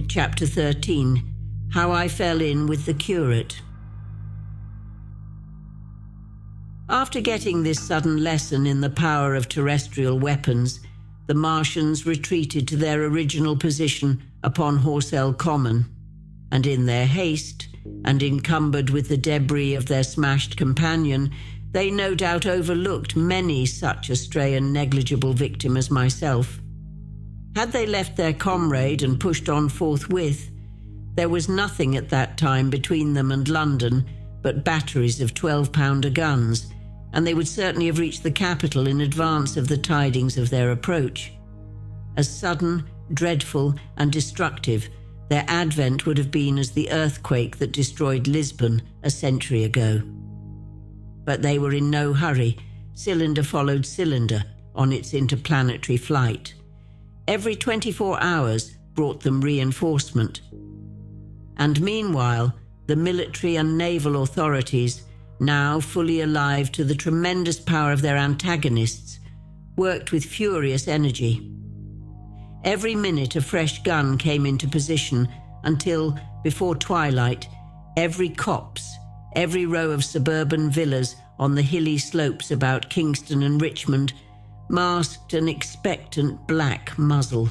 Chapter 13. How I Fell In with the Curate. After getting this sudden lesson in the power of terrestrial weapons, the Martians retreated to their original position upon Horsell Common, and in their haste, and encumbered with the debris of their smashed companion, they no doubt overlooked many such a stray and negligible victim as myself. Had they left their comrade and pushed on forthwith, there was nothing at that time between them and London but batteries of 12-pounder guns, and they would certainly have reached the capital in advance of the tidings of their approach. As sudden, dreadful, and destructive, their advent would have been as the earthquake that destroyed Lisbon a century ago. But they were in no hurry. Cylinder followed cylinder on its interplanetary flight. Every 24 hours brought them reinforcement. And meanwhile, the military and naval authorities, now fully alive to the tremendous power of their antagonists, worked with furious energy. Every minute a fresh gun came into position until, before twilight, every copse, every row of suburban villas on the hilly slopes about Kingston and Richmond masked an expectant black muzzle.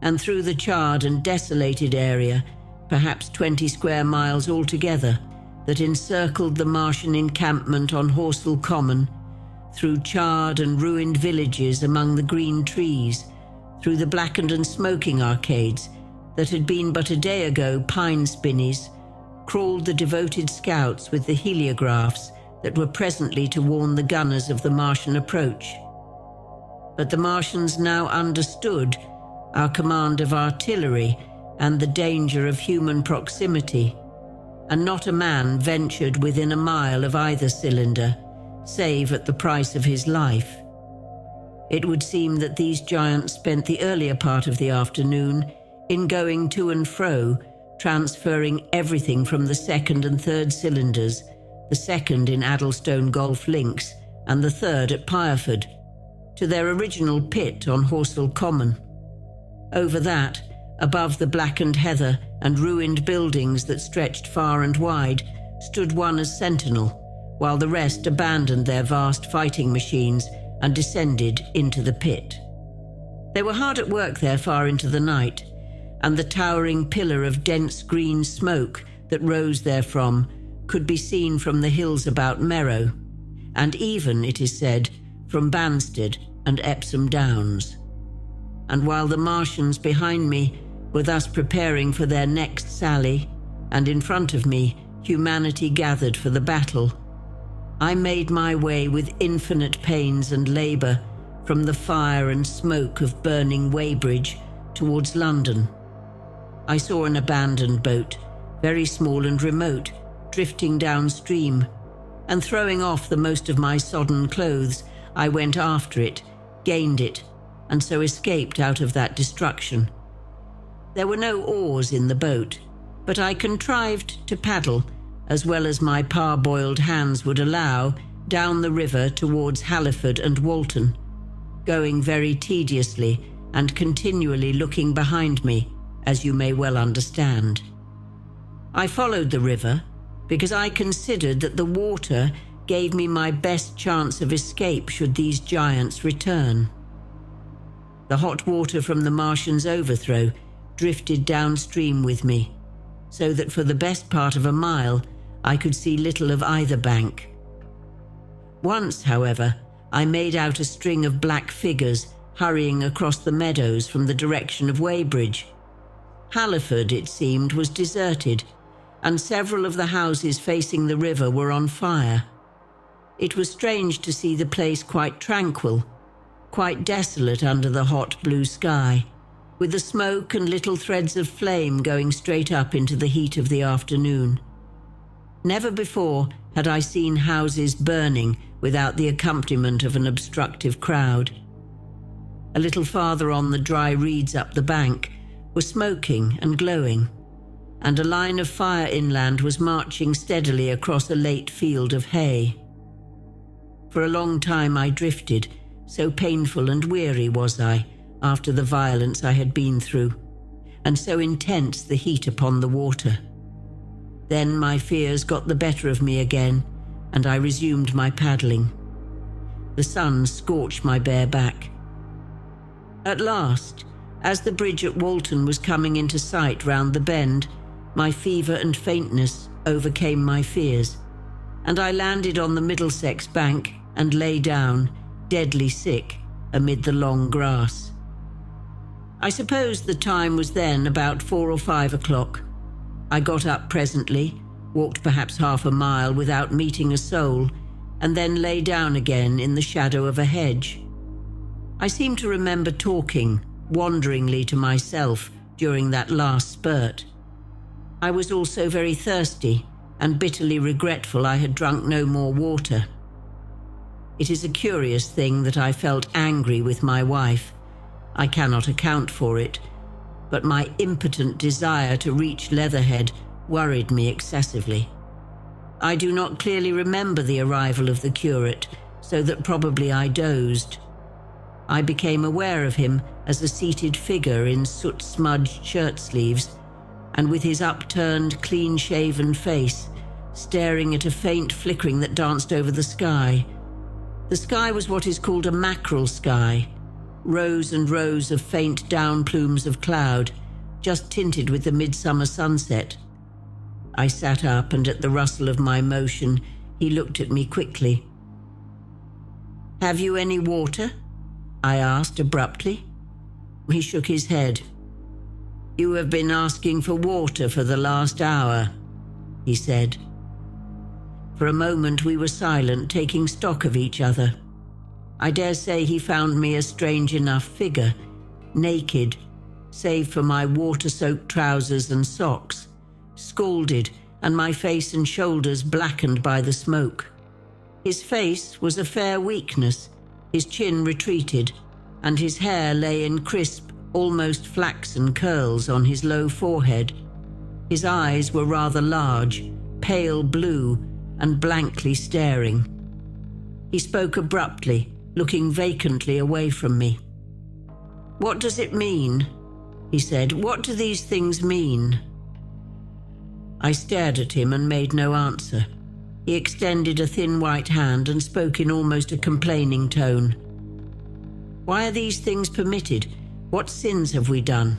And through the charred and desolated area, perhaps 20 square miles altogether, that encircled the Martian encampment on Horsell Common, through charred and ruined villages among the green trees, through the blackened and smoking arcades that had been but a day ago pine spinneys, crawled the devoted scouts with the heliographs that were presently to warn the gunners of the Martian approach. But the Martians now understood our command of artillery and the danger of human proximity, and not a man ventured within a mile of either cylinder, save at the price of his life. It would seem that these giants spent the earlier part of the afternoon in going to and fro, transferring everything from the second and third cylinders, the second in Addlestone Golf Links and the third at Pireford, to their original pit on Horsell Common. Over that, above the blackened heather and ruined buildings that stretched far and wide, stood one as sentinel, while the rest abandoned their vast fighting machines and descended into the pit. They were hard at work there far into the night, and the towering pillar of dense green smoke that rose therefrom could be seen from the hills about Merrow, and even, it is said, from Banstead and Epsom Downs. And while the Martians behind me were thus preparing for their next sally, and in front of me humanity gathered for the battle, I made my way with infinite pains and labour from the fire and smoke of burning Weybridge towards London. I saw an abandoned boat, very small and remote, drifting downstream, and throwing off the most of my sodden clothes, I went after it, gained it, and so escaped out of that destruction. There were no oars in the boat, but I contrived to paddle, as well as my parboiled hands would allow, down the river towards Halliford and Walton, going very tediously and continually looking behind me, as you may well understand. I followed the river because I considered that the water gave me my best chance of escape should these giants return. The hot water from the Martians' overthrow drifted downstream with me, so that for the best part of a mile I could see little of either bank. Once, however, I made out a string of black figures hurrying across the meadows from the direction of Weybridge. Halliford, it seemed, was deserted, and several of the houses facing the river were on fire. It was strange to see the place quite tranquil, quite desolate under the hot blue sky, with the smoke and little threads of flame going straight up into the heat of the afternoon. Never before had I seen houses burning without the accompaniment of an obstructive crowd. A little farther on, the dry reeds up the bank were smoking and glowing, and a line of fire inland was marching steadily across a late field of hay. For a long time I drifted, so painful and weary was I after the violence I had been through, and so intense the heat upon the water. Then my fears got the better of me again, and I resumed my paddling. The sun scorched my bare back. At last, as the bridge at Walton was coming into sight round the bend, my fever and faintness overcame my fears, and I landed on the Middlesex bank and lay down, deadly sick, amid the long grass. I suppose the time was then about 4 or 5 o'clock. I got up presently, walked perhaps half a mile without meeting a soul, and then lay down again in the shadow of a hedge. I seem to remember talking wanderingly to myself during that last spurt. I was also very thirsty and bitterly regretful I had drunk no more water. It is a curious thing that I felt angry with my wife. I cannot account for it, but my impotent desire to reach Leatherhead worried me excessively. I do not clearly remember the arrival of the curate, so that probably I dozed. I became aware of him as a seated figure in soot-smudged shirt-sleeves, and with his upturned, clean-shaven face, staring at a faint flickering that danced over the sky. The sky was what is called a mackerel sky, rows and rows of faint down plumes of cloud, just tinted with the midsummer sunset. I sat up, and at the rustle of my motion, he looked at me quickly. "Have you any water?" I asked abruptly. He shook his head. "You have been asking for water for the last hour," he said. For a moment we were silent, taking stock of each other. I dare say he found me a strange enough figure, naked, save for my water-soaked trousers and socks, scalded, and my face and shoulders blackened by the smoke. His face was a fair weakness, his chin retreated, and his hair lay in crisp, almost flaxen curls on his low forehead. His eyes were rather large, pale blue, and blankly staring. He spoke abruptly, looking vacantly away from me. "What does it mean?" he said. "What do these things mean?" I stared at him and made no answer. He extended a thin white hand and spoke in almost a complaining tone. "Why are these things permitted? What sins have we done?"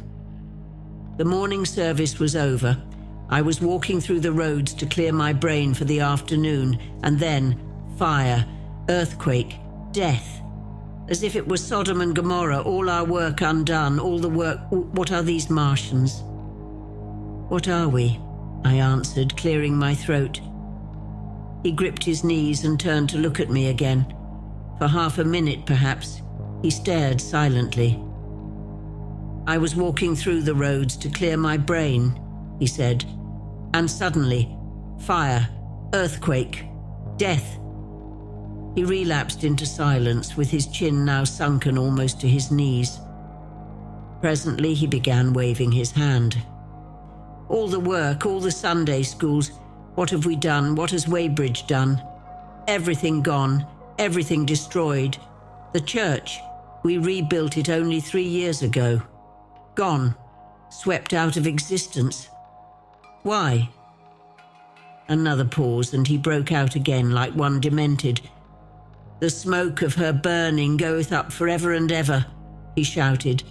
The morning service was over. I was walking through the roads to clear my brain for the afternoon, and then fire, earthquake, death. As if it was Sodom and Gomorrah, all our work undone, all the work. What are these Martians? "What are we?" I answered, clearing my throat. He gripped his knees and turned to look at me again. For half a minute, perhaps, he stared silently. "I was walking through the roads to clear my brain," he said, "and suddenly, fire, earthquake, death." He relapsed into silence, with his chin now sunken almost to his knees. Presently he began waving his hand. "All the work, all the Sunday schools, what have we done? What has Weybridge done? Everything gone, everything destroyed. The church, we rebuilt it only 3 years ago. Gone, swept out of existence. Why?" Another pause, and he broke out again like one demented. "The smoke of her burning goeth up forever and ever," he shouted.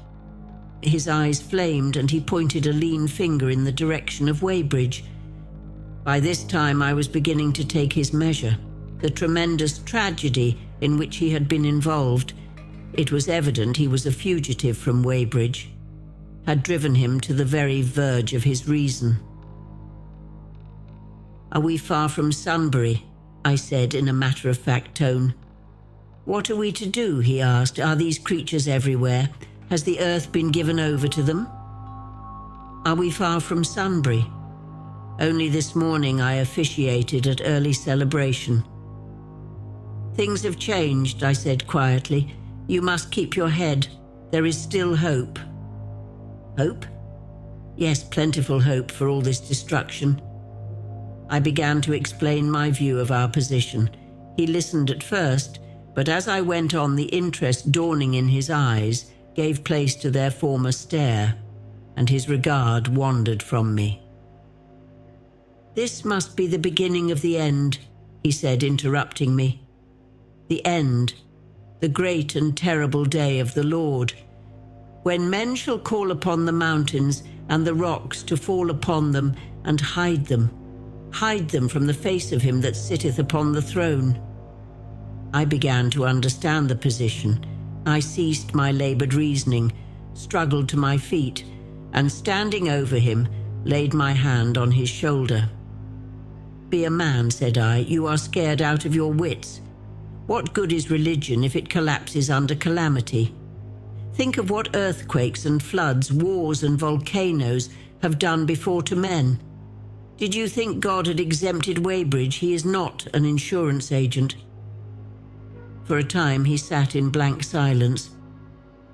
His eyes flamed, and he pointed a lean finger in the direction of Weybridge. By this time I was beginning to take his measure, the tremendous tragedy in which he had been involved. It was evident he was a fugitive from Weybridge, had driven him to the very verge of his reason. "Are we far from Sunbury?" I said in a matter-of-fact tone. "What are we to do?" he asked. "Are these creatures everywhere? Has the earth been given over to them?" "Are we far from Sunbury? Only this morning I officiated at early celebration." "Things have changed," I said quietly. "You must keep your head. There is still hope." "Hope?" "Yes, plentiful hope for all this destruction." I began to explain my view of our position. He listened at first, but as I went on, the interest dawning in his eyes gave place to their former stare. and his regard wandered from me. "This must be the beginning of the end," he said, interrupting me. "The end, the great and terrible day of the Lord, when men shall call upon the mountains and the rocks to fall upon them and hide them from the face of him that sitteth upon the throne." I began to understand the position. I ceased my labored reasoning, struggled to my feet, and standing over him, laid my hand on his shoulder. "Be a man," said I. "You are scared out of your wits. What good is religion if it collapses under calamity? Think of what earthquakes and floods, wars and volcanoes have done before to men. Did you think God had exempted Weybridge? He is not an insurance agent." For a time he sat in blank silence.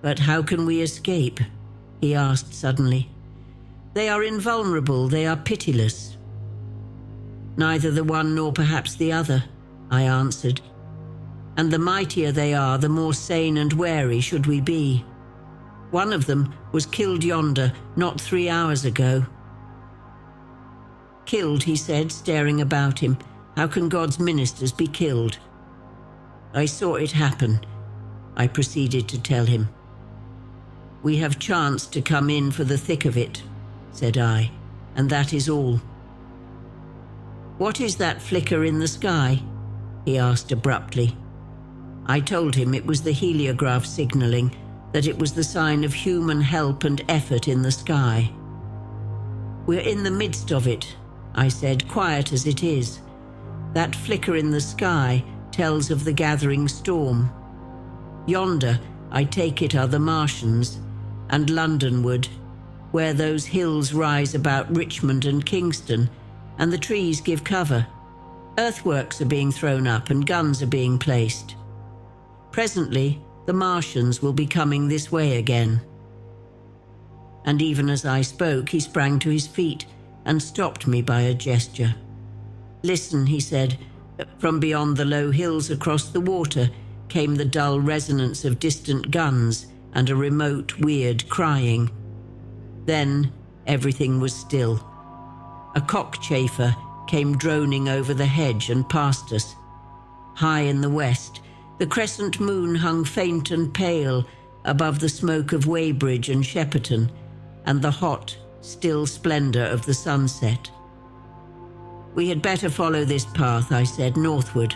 "But how can we escape?" he asked suddenly. "They are invulnerable, they are pitiless." "Neither the one nor perhaps the other," I answered. "And the mightier they are, the more sane and wary should we be. One of them was killed yonder not 3 hours ago." "Killed," he said, staring about him. "How can God's ministers be killed?" "I saw it happen," I proceeded to tell him. "We have chanced to come in for the thick of it," said I, "and that is all." "What is that flicker in the sky?" he asked abruptly. I told him it was the heliograph signaling, that it was the sign of human help and effort in the sky. "We're in the midst of it," I said, "quiet as it is. That flicker in the sky tells of the gathering storm. Yonder, I take it, are the Martians, and Londonward, where those hills rise about Richmond and Kingston, and the trees give cover. Earthworks are being thrown up and guns are being placed. Presently, the Martians will be coming this way again." And even as I spoke, he sprang to his feet and stopped me by a gesture. "Listen," he said. From beyond the low hills across the water came the dull resonance of distant guns and a remote, weird crying. Then everything was still. A cockchafer came droning over the hedge and past us. High in the west, the crescent moon hung faint and pale above the smoke of Weybridge and Shepperton and the hot, still splendor of the sunset. "We had better follow this path," I said, "northward."